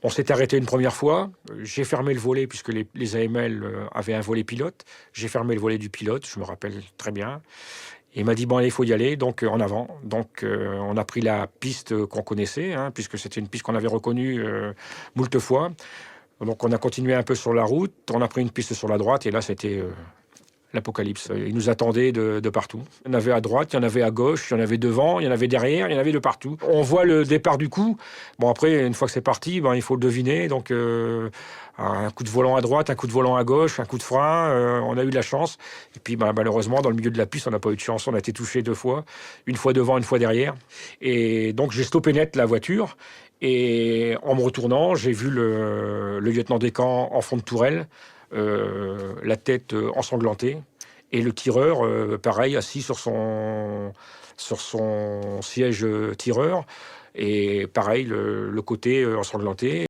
On s'est arrêté une première fois. J'ai fermé le volet puisque les AML avaient un volet pilote. J'ai fermé le volet du pilote, je me rappelle très bien. Et il m'a dit, bon, allez, il faut y aller, donc en avant. Donc on a pris la piste qu'on connaissait, hein, puisque c'était une piste qu'on avait reconnue moult fois. Donc on a continué un peu sur la route, on a pris une piste sur la droite, et là c'était l'apocalypse. Ils nous attendaient de partout. Il y en avait à droite, il y en avait à gauche, il y en avait devant, il y en avait derrière, il y en avait de partout. On voit le départ du coup. Bon, après, une fois que c'est parti, ben, il faut le deviner. Donc un coup de volant à droite, un coup de volant à gauche, un coup de frein, on a eu de la chance. Et puis ben, malheureusement, dans le milieu de la piste, on n'a pas eu de chance. On a été touché 2 fois, une fois devant, une fois derrière. Et donc j'ai stoppé net la voiture. Et en me retournant, j'ai vu le lieutenant des camps en fond de tourelle, la tête ensanglantée, et le tireur, pareil, assis sur son siège tireur, et pareil, le côté ensanglanté.